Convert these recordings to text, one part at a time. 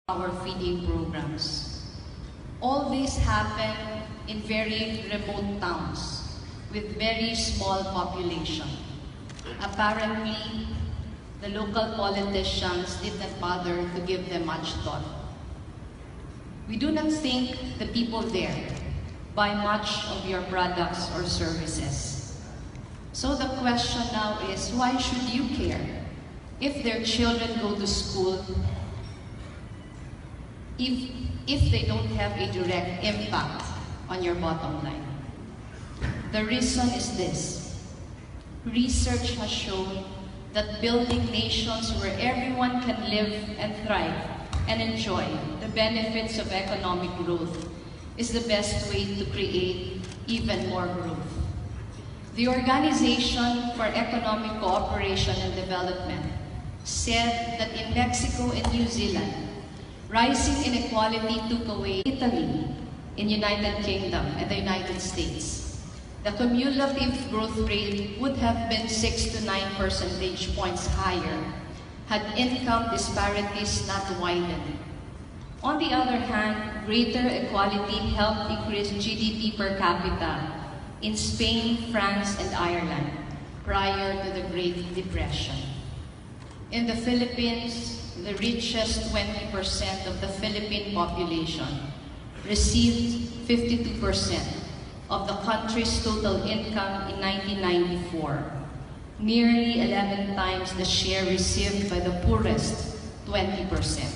our feeding programs. All this happened in very remote towns with very small population. Apparently, the local politicians did not bother to give them much thought. We do not think the people there buy much of your products or services. So the question now is, why should you care if their children go to school if they don't have a direct impact on your bottom line? The reason is this. Research has shown that building nations where everyone can live and thrive and enjoy the benefits of economic growth is the best way to create even more growth. The Organization for Economic Cooperation and Development said that in Mexico and New Zealand, rising inequality took away Italy, in United Kingdom and the United States. The cumulative growth rate would have been 6 to 9 percentage points higher had income disparities not widened. On the other hand, greater equality helped increase GDP per capita in Spain, France, and Ireland prior to the Great Depression. In the Philippines, the richest 20% of the Philippine population received 52% of the country's total income in 1994, nearly 11 times the share received by the poorest 20%.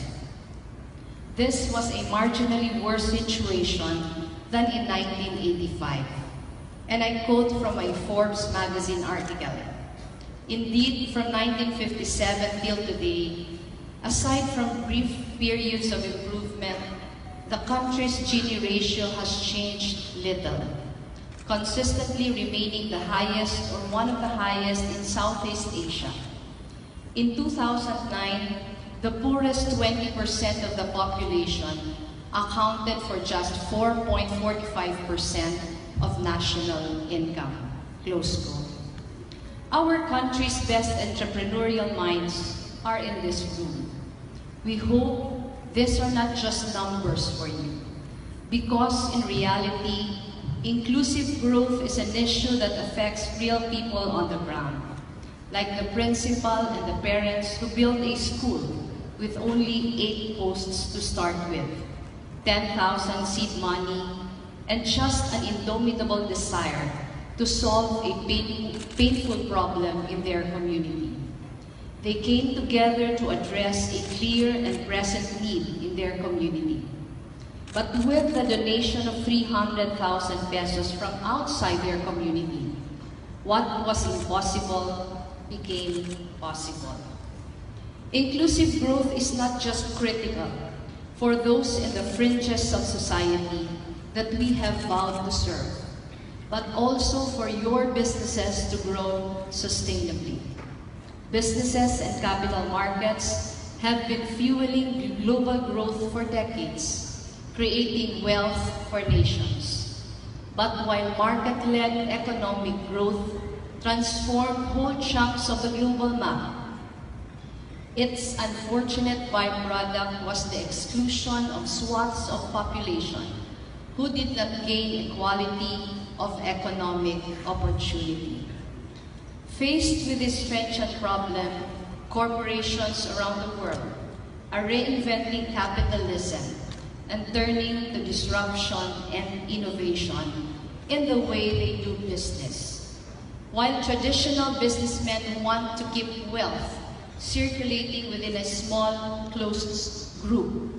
This was a marginally worse situation than in 1985. And I quote from a Forbes magazine article. Indeed, from 1957 till today, aside from brief periods of improvement, the country's Gini ratio has changed little, consistently remaining the highest or one of the highest in Southeast Asia. In 2009, the poorest 20% of the population accounted for just 4.45% of national income. Close quote. Our country's best entrepreneurial minds are in this room. We hope these are not just numbers for you, because in reality, inclusive growth is an issue that affects real people on the ground, like the principal and the parents who build a school with only 8 posts to start with, 10,000 seed money, and just an indomitable desire to solve a painful problem in their community. They came together to address a clear and present need in their community. But with the donation of 300,000 pesos from outside their community, what was impossible became possible. Inclusive growth is not just critical for those in the fringes of society that we have vowed to serve, but also for your businesses to grow sustainably. Businesses and capital markets have been fueling global growth for decades, creating wealth for nations. But while market-led economic growth transformed whole chunks of the global map, its unfortunate byproduct was the exclusion of swaths of population who did not gain equality of economic opportunity. Faced with this stringent problem, corporations around the world are reinventing capitalism and turning to disruption and innovation in the way they do business. While traditional businessmen want to keep wealth circulating within a small, closed group,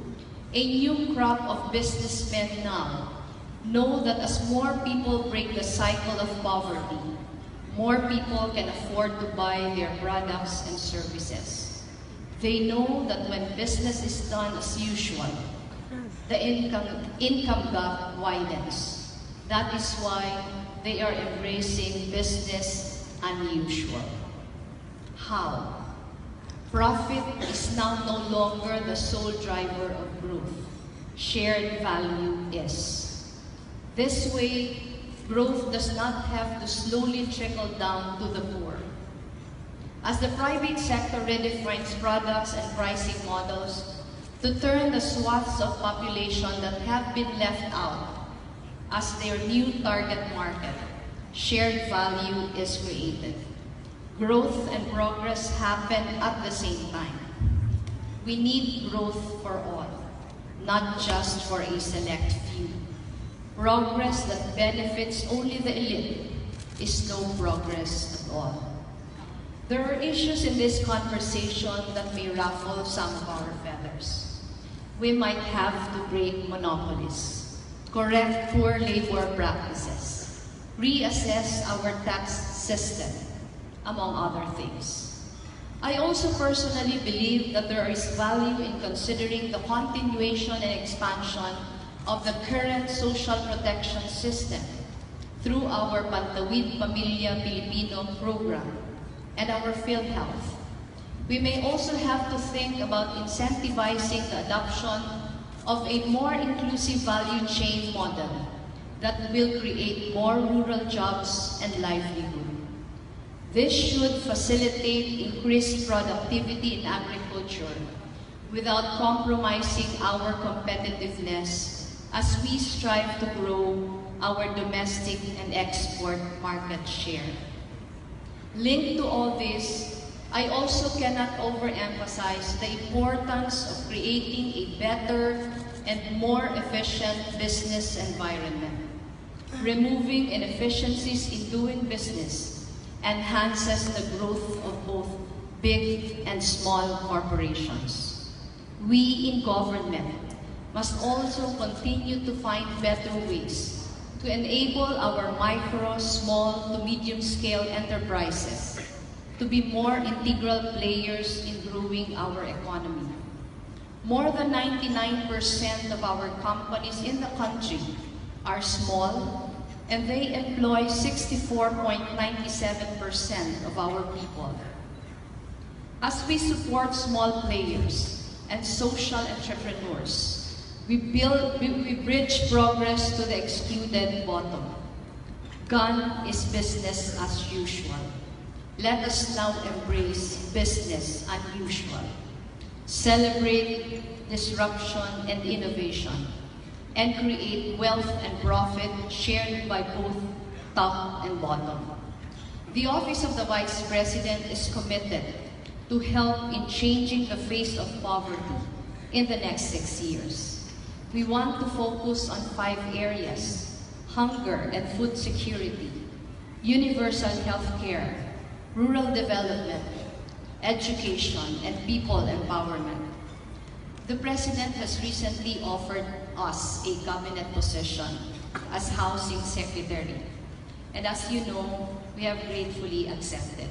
a new crop of businessmen now know that as more people break the cycle of poverty, more people can afford to buy their products and services. They know that when business is done as usual, the income gap widens. That is why they are embracing business unusual. How? Profit is now no longer the sole driver of growth. Shared value is. This way, growth does not have to slowly trickle down to the poor. As the private sector redefines products and pricing models, to turn the swaths of population that have been left out as their new target market. Shared value is created. Growth and progress happen at the same time. We need growth for all, not just for a select few. Progress that benefits only the elite is no progress at all. There are issues in this conversation that may ruffle some of our feathers. We might have to break monopolies, correct poor labor practices, reassess our tax system, among other things. I also personally believe that there is value in considering the continuation and expansion of the current social protection system through our Pantawid Pamilya Pilipino program and our PhilHealth. We may also have to think about incentivizing the adoption of a more inclusive value chain model that will create more rural jobs and livelihood. This should facilitate increased productivity in agriculture without compromising our competitiveness as we strive to grow our domestic and export market share. Linked to all this, I also cannot overemphasize the importance of creating a better and more efficient business environment. Removing inefficiencies in doing business enhances the growth of both big and small corporations. We in government must also continue to find better ways to enable our micro, small to medium-scale enterprises to be more integral players in growing our economy. More than 99% of our companies in the country are small, and they employ 64.97% of our people. As we support small players and social entrepreneurs, we bridge progress to the excluded bottom. Gone is business as usual. Let us now embrace business unusual. Celebrate disruption and innovation, and create wealth and profit shared by both top and bottom. The Office of the Vice President is committed to help in changing the face of poverty in the next 6 years. We want to focus on 5 areas: hunger and food security, universal health care, rural development, education, and people empowerment. The President has recently offered us a cabinet position as Housing Secretary. And as you know, we have gratefully accepted.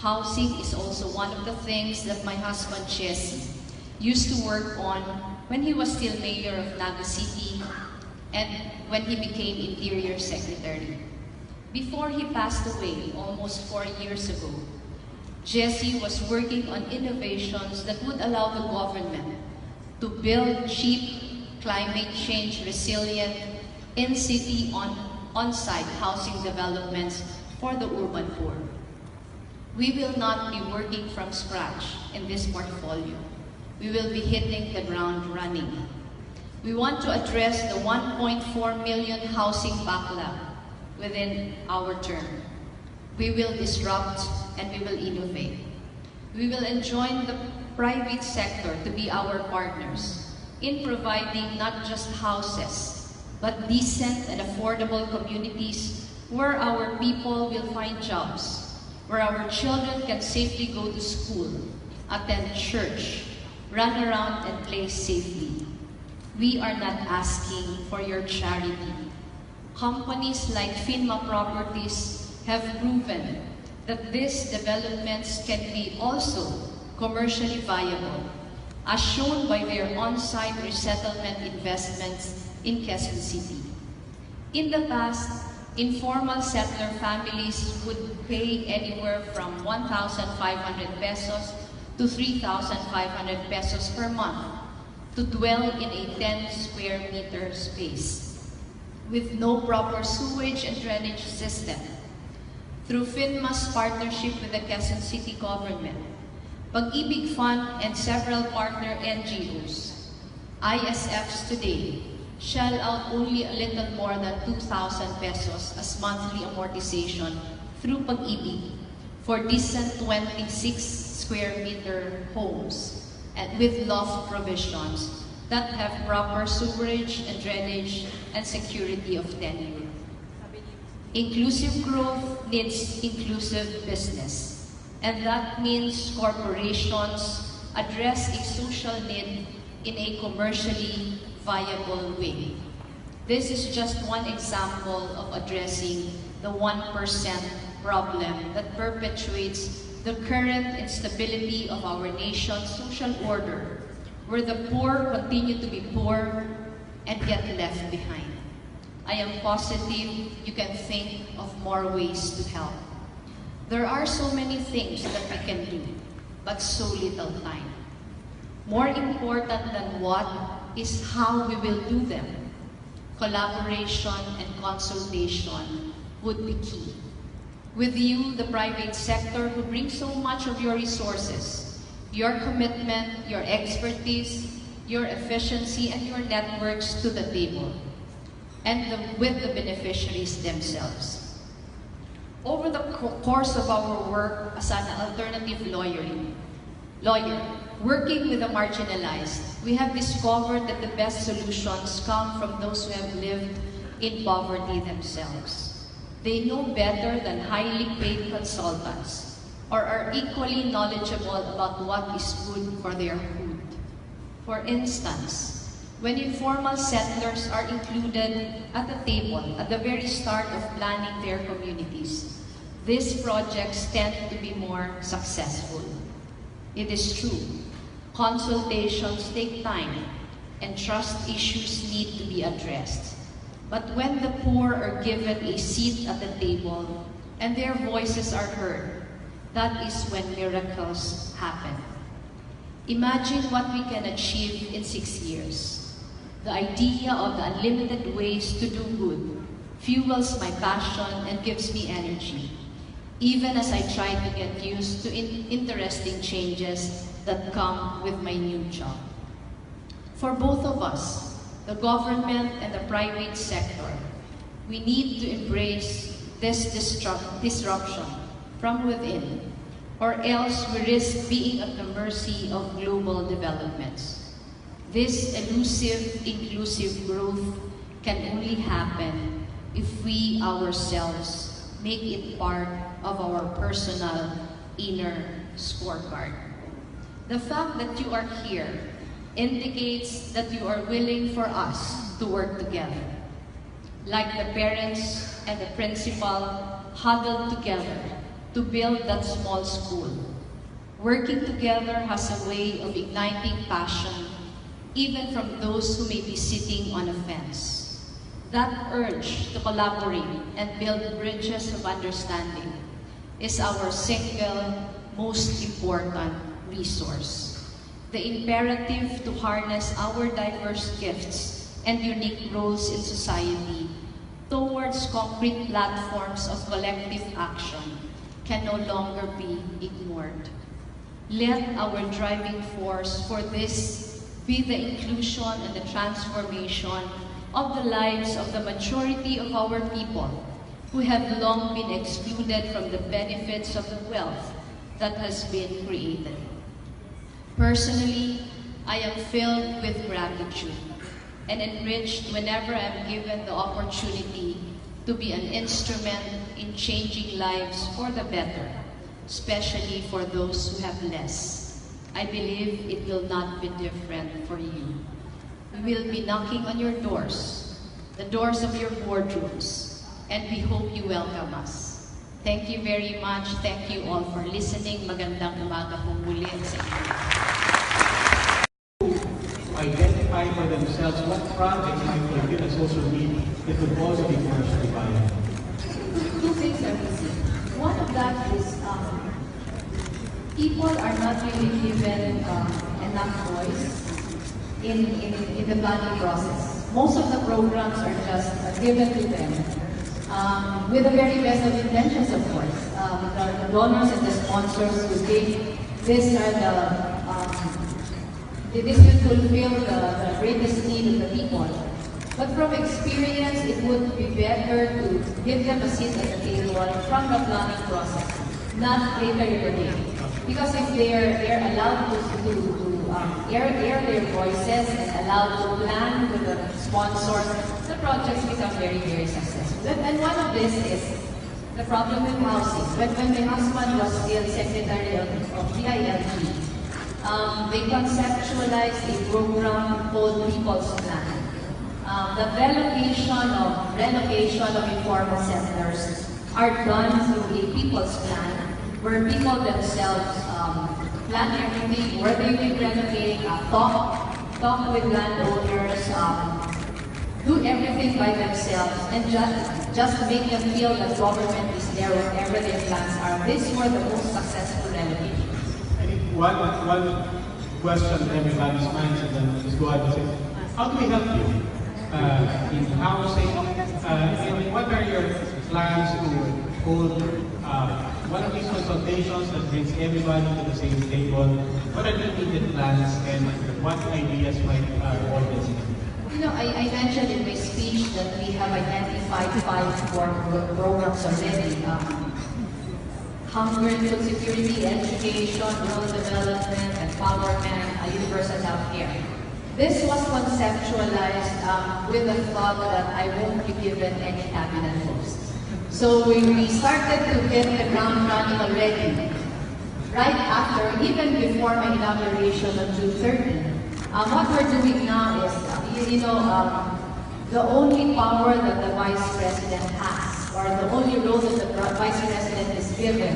Housing is also one of the things that my husband Jesse used to work on when he was still mayor of Naga City and when he became Interior Secretary. Before he passed away almost 4 years ago, Jesse was working on innovations that would allow the government to build cheap, climate change resilient, in-city on-site housing developments for the urban poor. We will not be working from scratch in this portfolio. We will be hitting the ground running. We want to address the 1.4 million housing backlog within our term. We will disrupt and we will innovate. We will enjoin the private sector to be our partners in providing not just houses, but decent and affordable communities where our people will find jobs, where our children can safely go to school, attend church, run around and play safely. We are not asking for your charity. Companies like Finma Properties have proven that these developments can be also commercially viable, as shown by their on-site resettlement investments in Quezon City. In the past, informal settler families would pay anywhere from 1,500 pesos to 3,500 pesos per month to dwell in a 10 square meter space with no proper sewage and drainage system. Through FINMA's partnership with the Quezon City government, Pag-ibig Fund and several partner NGOs, ISFs today, shell out only a little more than 2,000 pesos as monthly amortization through Pag-ibig for decent 26 square meter homes and with loft provisions that have proper sewerage and drainage and security of tenure. Inclusive growth needs inclusive business. And that means corporations address a social need in a commercially viable way. This is just one example of addressing the 1% problem that perpetuates the current instability of our nation's social order, where the poor continue to be poor and get left behind. I am positive you can think of more ways to help. There are so many things that we can do, but so little time. More important than what is how we will do them. Collaboration and consultation would be key. With you, the private sector, who brings so much of your resources, your commitment, your expertise, your efficiency, and your networks to the table, and with the beneficiaries themselves. Over the course of our work as an alternative lawyer, working with the marginalized, we have discovered that the best solutions come from those who have lived in poverty themselves. They know better than highly paid consultants or are equally knowledgeable about what is good for their food. For instance, when informal settlers are included at the table at the very start of planning their communities, these projects tend to be more successful. It is true, consultations take time and trust issues need to be addressed. But when the poor are given a seat at the table and their voices are heard, that is when miracles happen. Imagine what we can achieve in 6 years. The idea of the unlimited ways to do good fuels my passion and gives me energy, even as I try to get used to interesting changes that come with my new job. For both of us, the government and the private sector, we need to embrace this disruption from within, or else we risk being at the mercy of global developments. This elusive, inclusive growth can only happen if we ourselves make it part of our personal inner scorecard. The fact that you are here indicates that you are willing for us to work together. Like the parents and the principal huddled together to build that small school. Working together has a way of igniting passion, even from those who may be sitting on a fence. That urge to collaborate and build bridges of understanding is our single most important resource. The imperative to harness our diverse gifts and unique roles in society towards concrete platforms of collective action can no longer be ignored. Let our driving force for this be the inclusion and the transformation of the lives of the majority of our people who have long been excluded from the benefits of the wealth that has been created. Personally, I am filled with gratitude and enriched whenever I am given the opportunity to be an instrument in changing lives for the better, especially for those who have less. I believe it will not be different for you. We will be knocking on your doors, the doors of your boardrooms, and we hope you welcome us. Thank you very much. Thank you all for listening. Magandang umaga po muli sa inyo. Identify for themselves what projects you can as social media that could also be commercially viable. Two things are missing. One of that is people are not really given enough voice in the planning process. Most of the programs are just given to them with the very best of intentions, of course. The donors and the sponsors who give this will fulfill the greatest need of the people. But from experience, it would be better to give them a seat at the table from the planning process, not later in the day. Because if they're allowed to air their voices and allowed to plan with the sponsors, the projects become very, very successful. And one of this is the problem with housing. When my husband was still Secretary of DILG, they conceptualized a program called People's Plan. The relocation of informal settlers are done through a People's Plan, where people themselves plan everything, where they will renovate, talk with landowners, do everything by themselves, and just make them feel that government is there wherever their plans are. These were the most successful relocations. I think one question in everybody's minds, and then just go ahead and say, how do we help you in housing? And what are your plans to hold one of these consultations that brings everybody to the same table? What are the needed plans, and what ideas might all this? You know, I mentioned in my speech that we have identified 5 core programs already. Hunger and food security, education, rural development, empowerment, universal health care. This was conceptualized with the thought that I won't be given any cabinet posts. So we started to hit the ground running already. Right after, even before my inauguration on June 30, what we're doing now is, the only power that the Vice President has, or the only role that the Vice President is given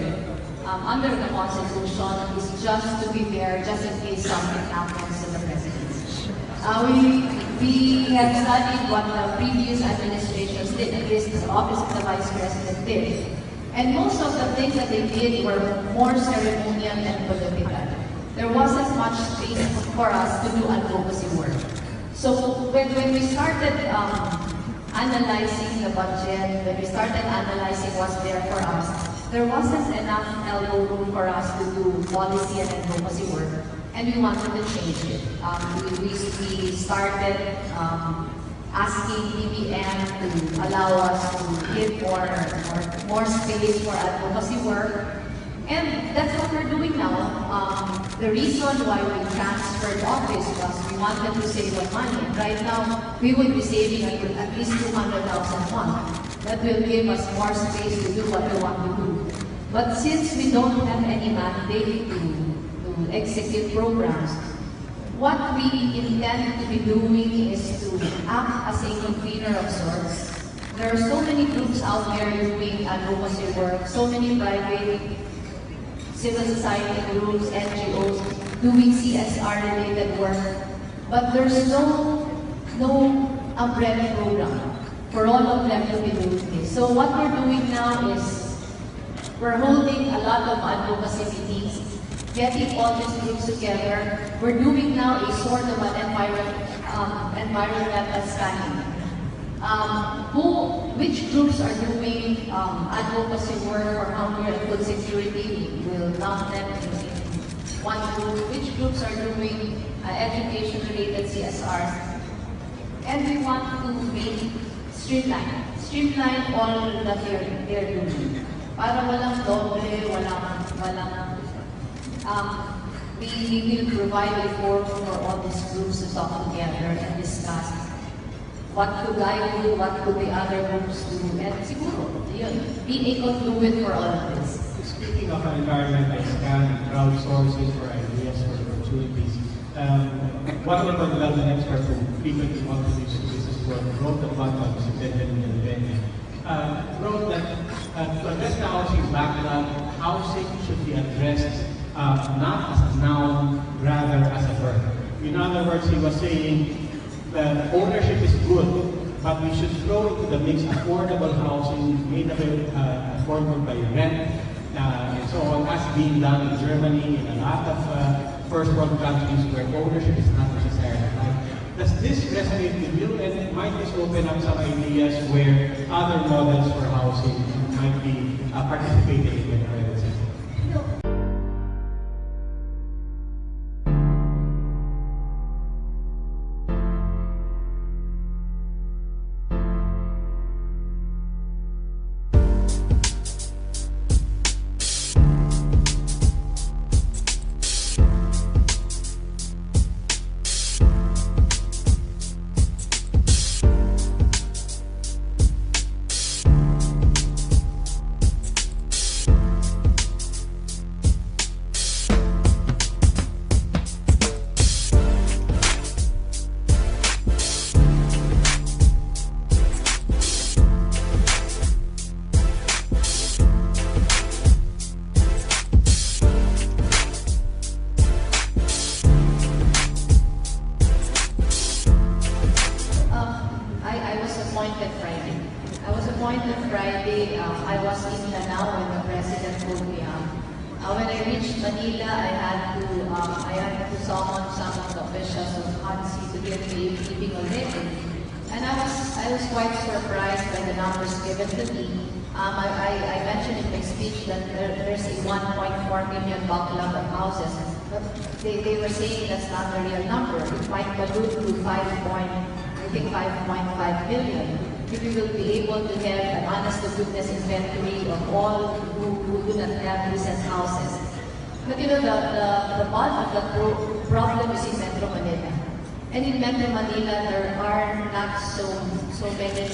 under the Constitution, is just to be there, just in case something happens to the presidency. We have studied what the previous administrations did, at least the office of the Vice President did. And most of the things that they did were more ceremonial and political. There wasn't much space for us to do advocacy work. So when we started analyzing the budget, when we started analyzing what's there for us, there wasn't enough elbow room for us to do policy and advocacy work, and we wanted to change it. We started asking BBM to allow us to give more space for advocacy work. And that's what we're doing now. The reason why we transferred office was we wanted to save on money. Right now, we will be saving at least 200,000 a month. That will give us more space to do what we want to do. But since we don't have any mandate to execute programs, what we intend to be doing is to act as a convener of sorts. There are so many groups out there doing advocacy work, so many private civil society groups, NGOs, doing CSR-related work, but there's no umbrella program for all of them to be doing this. So what we're doing now is we're holding a lot of advocacy meetings, getting all these groups together. We're doing now a sort of an environmental scanning. Which groups are doing advocacy work for hunger and food security? We'll lump them in one group. Which groups are doing education-related CSRs? And we want to make streamline all that they're doing. Para walang doble, we will provide a forum for all these groups to talk together and discuss what could I do, what could the other groups do, and siguro, yun, be a conduit for all of this. Speaking of environmental scan and crowdsourcing for ideas, for opportunities, one of the development experts who frequently contributes to this work wrote about this wrote that to address the housing backlog, housing should be addressed not as a noun, rather as a verb. In other words, he was saying that ownership is good, but we should throw into the mix affordable housing made affordable by rent and so on, as being done in Germany, in a lot of first world countries where ownership is not necessarily high. Does this resonate with you, and might this open up some ideas where other models for housing might be participating in the private sector? Manila, I had to summon some of the officials of HANSI to give me a briefing already. And I was quite surprised by the numbers given to me. I mentioned in my speech that there's a 1.4 million backlog of houses. But they were saying that's not the real number. It might balloon to 5.5 million. If we will be able to have an honest-to-goodness inventory of all who do not have recent houses. But you know, the bulk of the problem is in Metro Manila. And in Metro Manila, there are not so many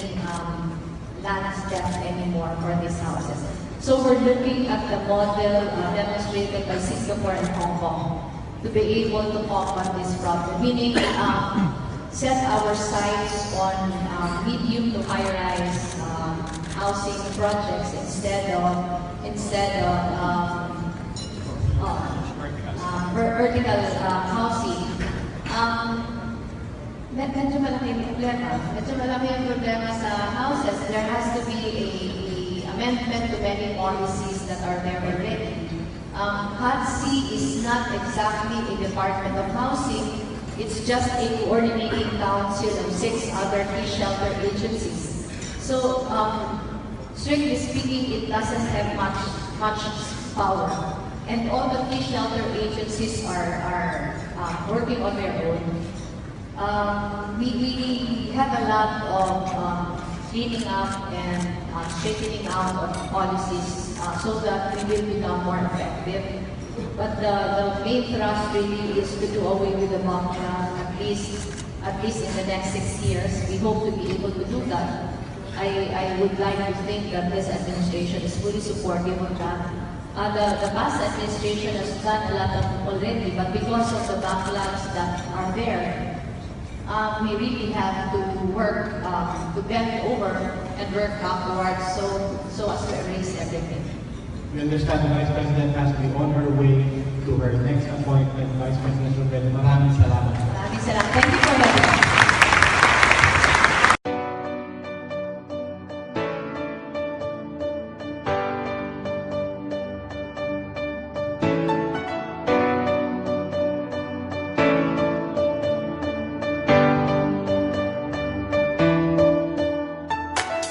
lands left anymore for these houses. So we're looking at the model demonstrated by Singapore and Hong Kong to be able to combat this problem, meaning set our sights on medium to high-rise housing projects instead of vertical housing. Medyo malaki yung problema sa houses. There has to be a amendment to many policies that are there already. HADC is not exactly a department of housing. It's just a coordinating council of 6 other key shelter agencies. So, strictly speaking, it doesn't have much power. And all the key shelter agencies are working on their own. We have a lot of cleaning up and straightening out of policies so that we will become more effective. But the main thrust really is to do away with the backlog, at least in the next 6 years. We hope to be able to do that. I would like to think that this administration is fully supportive of that. The past administration has done a lot of already, but because of the backlogs that are there, we really have to work to bend over and work backwards so as to erase everything. We understand the Vice President has to be on her way to her next appointment. Vice President Robredo, maraming salamat.